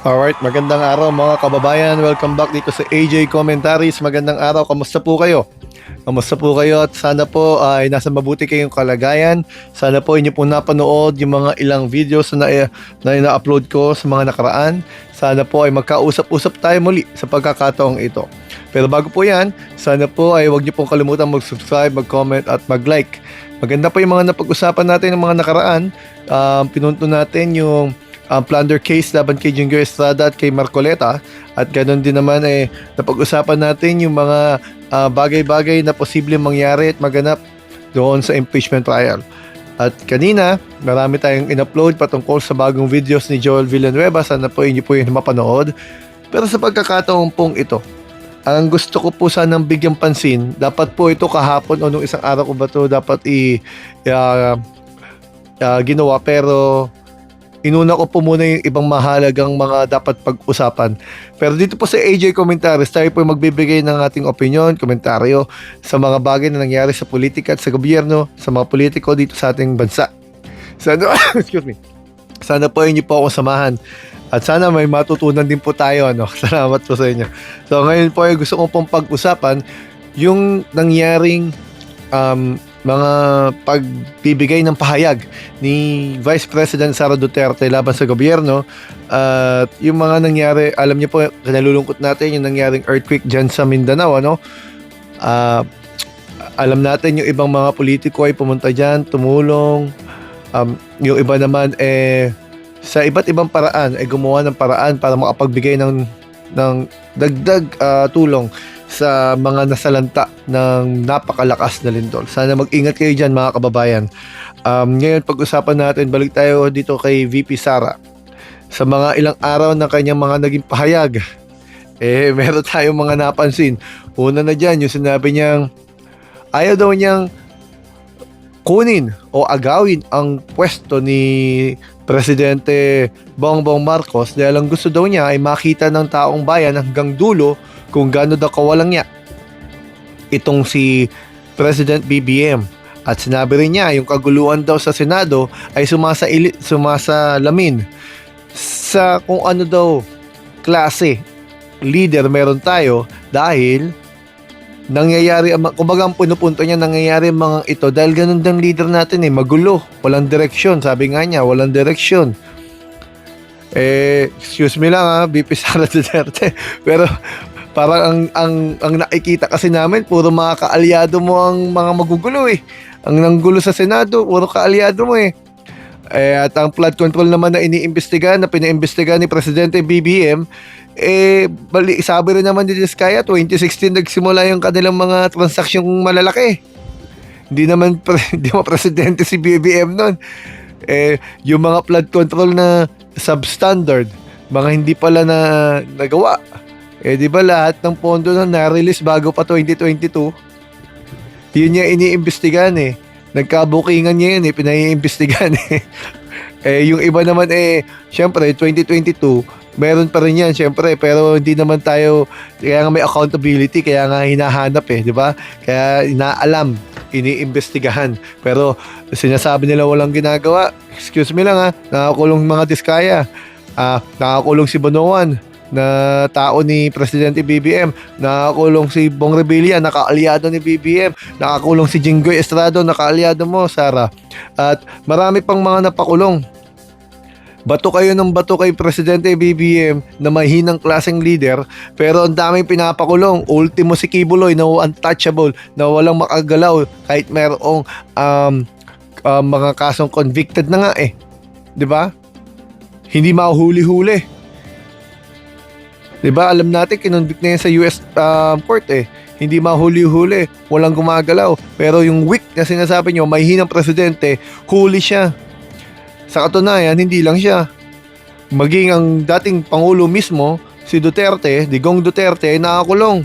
Alright, magandang araw mga kababayan. Welcome back dito sa AJ Commentaries. Magandang araw, kamusta po kayo? Kamusta po kayo at sana po ay nasa mabuti kayong kalagayan. Sana po inyo po napanood yung mga ilang videos na ina-upload ko sa mga nakaraan. Sana po ay magkausap-usap tayo muli sa pagkakataong ito. Pero bago po yan, sana po ay huwag niyo pong kalimutan mag-subscribe, mag-comment at mag-like. Maganda po yung mga napag-usapan natin ng mga nakaraan. Pinunto natin yung plunder case laban kay Jinggoy Estrada at kay Marcoleta, at ganoon din naman napag-usapan natin yung mga bagay-bagay na posibleng mangyari at maganap doon sa impeachment trial. At kanina marami tayong in-upload patungkol sa bagong videos ni Joel Villanueva. Sana po inyo po yung mapanood. Pero sa pagkakataon pong ito, ang gusto ko po sanang bigyang pansin, dapat po ito kahapon o nung isang araw ko ba ito dapat ginawa, pero inuna ko po muna yung ibang mahalagang mga dapat pag-usapan. Pero dito po sa AJ Commentaries, tayo po magbibigay ng ating opinion, komentaryo sa mga bagay na nangyari sa politika at sa gobyerno, sa mga politiko dito sa ating bansa. Sana, excuse me. Sana po inyo po ako samahan. At sana may matutunan din po tayo. Salamat po sa inyo. So ngayon po ay gusto ko pong pag-usapan yung nangyaring mga pagbibigay ng pahayag ni Vice President Sara Duterte laban sa gobyerno, at yung mga nangyari. Alam niyo po, nalulungkot natin yung nangyaring earthquake dyan sa Mindanao. Alam natin yung ibang mga politiko ay pumunta dyan, tumulong. Yung iba naman sa iba't ibang paraan ay gumawa ng paraan para makapagbigay ng dagdag tulong sa mga nasalanta ng napakalakas na lindol. Sana mag-ingat kayo dyan mga kababayan. Ngayon pag-usapan natin, balik tayo dito kay VP Sara. Sa mga ilang araw na kanyang mga naging pahayag, meron tayong mga napansin. Una na dyan, yung sinabi niyang ayaw daw niyang kunin o agawin ang pwesto ni Presidente Bongbong Marcos dahil ang gusto daw niya ay makita ng taong bayan hanggang dulo kung gaano daw kawalang niya itong si President BBM. At sinabi rin niya yung kaguluhan daw sa Senado ay sumasalamin sa kung ano daw klase leader meron tayo, dahil nangyayari, kumbaga ang pinupunto niya, nangyayari mga ito dahil ganun din leader natin, magulo, walang direksyon. Sabi nga niya, walang direksyon. Excuse me lang BP Sara Duterte, pero parang ang nakikita kasi namin, puro mga kaalyado mo ang mga magugulo Ang nanggulo sa Senado, puro kaalyado mo At ang flood control naman na pinaimbestigahan ni Presidente BBM, sabi rin naman ni Diskaya, 2016 nagsimula yung kanilang mga transaksyong malalaki. Hindi naman presidente si BBM nun. Yung mga flood control na substandard, mga hindi pala na nagawa. Di ba lahat ng pondo na na-release bago pa 2022, yun niya iniimbestigahan Nagkabukingan niya yun pinaiimbestigahan yung iba naman syempre 2022 meron pa rin yan syempre, pero hindi naman tayo, kaya nga may accountability, kaya nga hinahanap di ba? Kaya inaalam, iniimbestigahan, pero sinasabi nila walang ginagawa. Excuse me lang nakakulong mga Diskaya, nakakulong si Bonoan na tao ni Presidente BBM, nakakulong si Bong Revilla, nakaalyado ni BBM, nakakulong si Jinggoy Estrada, nakaalyado mo Sara, at marami pang mga napakulong. Bato kayo ng bato kay Presidente BBM na mahinang klaseng leader, pero ang daming pinapakulong. Ultimo si Kibuloy na untouchable, na walang makagalaw kahit mayroong mga kasong convicted na nga di ba? Hindi mahuhuli-huli. Diba, alam natin kinonvict na yan sa US court hindi mahuli-huli, walang gumagalaw. Pero yung weak na sinasabi nyo, may hinang presidente, huli siya. Sa katunayan, hindi lang siya, maging ang dating Pangulo mismo, si Duterte, Digong Duterte, ay nakakulong.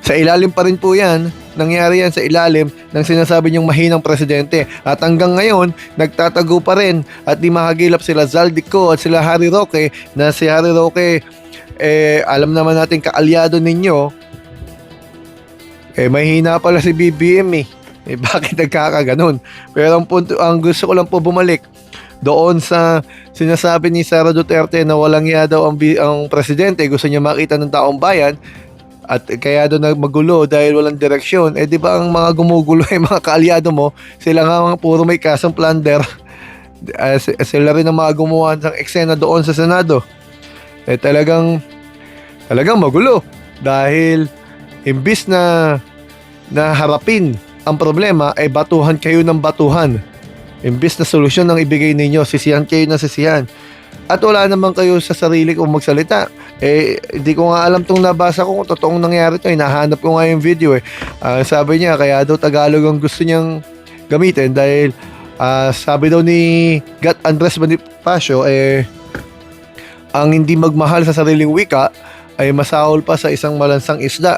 Sa ilalim pa rin po yan, nangyari yan sa ilalim ng sinasabi niyong mahinang presidente. At hanggang ngayon, nagtatago pa rin at di makagilap sila Zaldico at sila Harry Roque, na si Harry Roque, alam naman natin kaalyado ninyo, mahina pala si BBM bakit nagkakaganon? Pero ang punto, ang gusto ko lang po bumalik, doon sa sinasabi ni Sara Duterte na walang iya daw ang presidente, gusto niya makita ng taong bayan at kaya doon magulo dahil walang direksyon. Eh di ba ang mga gumugulo ay mga kaalyado mo, sila nga mga puro may kasong plunder. Sila rin ang mga gumawa ng eksena doon sa Senado. Eh talagang magulo dahil imbis na harapin ang problema ay batuhan kayo ng batuhan. Imbis na solusyon ang ibigay ninyo, sisihan kayo na sisihan. At wala naman kayo sa sarili kung magsalita. Eh, hindi ko nga alam tong nabasa ko kung totoong nangyari to. Hinahanap ko nga yung video eh. Sabi niya, kaya daw Tagalog ang gusto niyang gamitin dahil sabi daw ni Gat Andres Bonifacio, ang hindi magmahal sa sariling wika ay masahol pa sa isang malansang isda.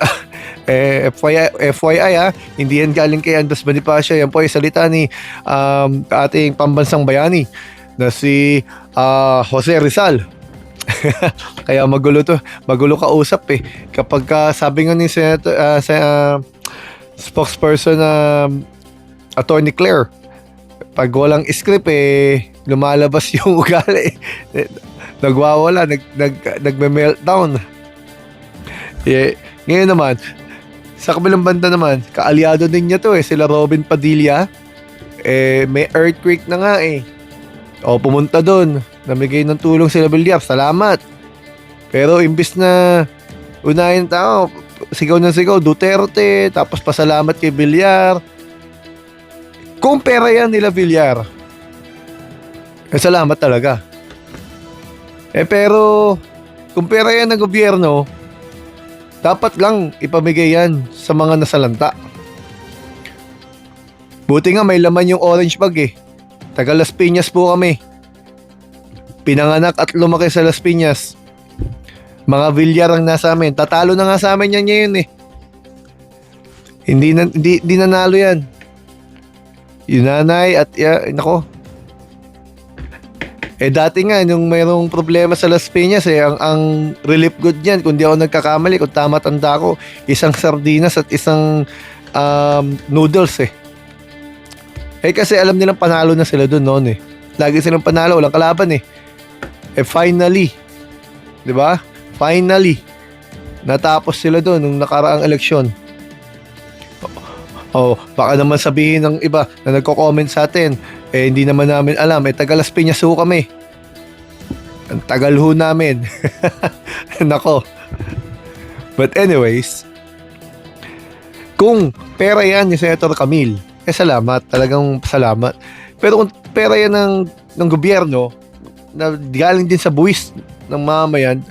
FYI hindi yan galing kay Andres Bonifacio, yan po ay salita ni ating pambansang bayani na si Jose Rizal. Kaya magulo kausap kapag sabi nga ni spokesperson na Attorney Claire, pag walang script lumalabas yung ugali. Nagwawala, nagme-meltdown. Ngayon naman, sa kabilang banda naman, kaalyado din niya to sila Robin Padilla. May earthquake na nga pumunta doon. Namigay ng tulong sila Villar. Salamat. Pero imbis na unahin tao, sigaw ng sigaw, Duterte, tapos pasalamat kay Villar. Kung pera yan nila Villar, salamat talaga. Pero kung pera yan ng gobyerno, dapat lang ipamigay yan sa mga nasalanta. Buti nga may laman yung orange bag Taga Las Piñas po kami. Pinanganak at lumaki sa Las Piñas. Mga Villar ang nasa amin. Tatalo na nga sa amin yan ngayon Hindi nanalo yan. Yung nanay at nako. Dati nga nung mayroong problema sa Las Piñas ang relief good niyan, kung di ako nagkakamali, kung tama tanda ko, isang sardinas at isang noodles kasi alam nilang panalo na sila doon noon Lagi silang panalo, walang kalaban finally, di ba? Finally natapos sila doon nung nakaraang eleksyon. Baka naman sabihin ng iba na nagko-comment sa atin, hindi naman namin alam, taga Las Piñas ho kami. Ang tagal ho namin. Nako. But anyways, kung pera yan ni Senator Camille, salamat, talagang salamat. Pero kung pera yan ng gobyerno, na galing din sa buwis ng mamayan,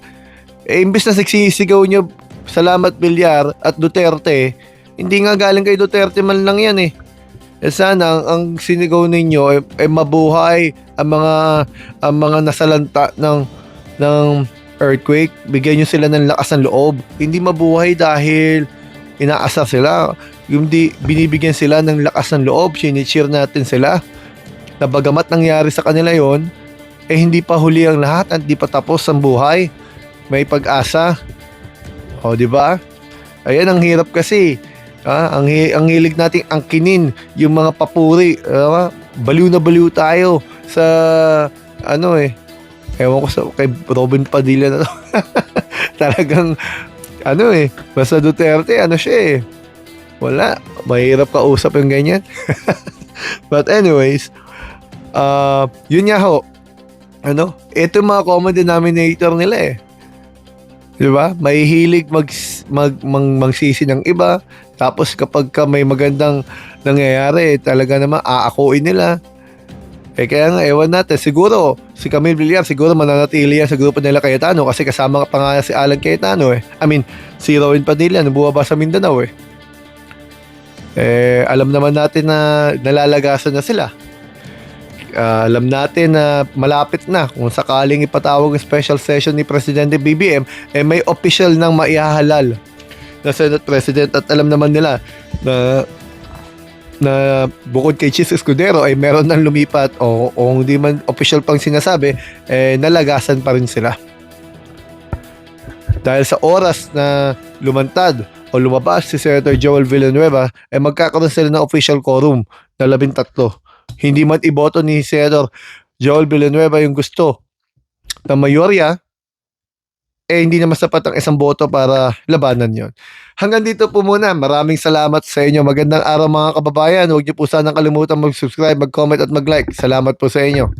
imbes na nagsisigaw nyo, salamat Villar at Duterte, hindi nga galing kay Duterte man lang yan sana ang sinigaw ninyo mabuhay ang mga nasalanta ng earthquake. Bigyan nyo sila ng lakas ng loob. Hindi mabuhay dahil inaasar sila. Yung binibigyan sila ng lakas ng loob, sinicheer natin sila. Na bagamat nangyari sa kanila yon, hindi pa huli ang lahat at hindi pa tapos ang buhay. May pag-asa. Di ba? Ayan, ang hirap kasi. Ang hilig nating angkinin yung mga papuri. Baliw na baliw tayo sa ewan ko kay Robin Padilla na to. Talagang basta Duterte siya wala, mahirap kausap yung ganyan. But anyways, yun nga ho, ito yung mga common denominator nila di ba? May hilig magsisi ng iba. Tapos kapag may magandang nangyayari, talaga naman aakuin nila. Kaya nga, ewan natin. Siguro, si Camille Villar, siguro mananatili yan sa grupo nila Cayetano kasi kasama pa nga si Alan Cayetano I mean, si Robin Padilla, nabuha sa Mindanao alam naman natin na nalalagasan na sila. Alam natin na malapit na kung sakaling ipatawag ng special session ni Presidente BBM, may official nang maihahalal na Senate President at alam naman nila na bukod kay Chis Escudero ay meron nang lumipat o hindi man official pang sinasabi, nalagasan pa rin sila. Dahil sa oras na lumantad o lumabas si Senator Joel Villanueva, magkakaroon sila ng official quorum na 13. Hindi man iboto ni Senator Joel Villanueva yung gusto na mayorya, hindi naman sapat ang isang boto para labanan yon. Hanggang dito po muna. Maraming salamat sa inyo. Magandang araw mga kababayan. Huwag niyo po sanang kalimutan mag-subscribe, mag-comment at mag-like. Salamat po sa inyo.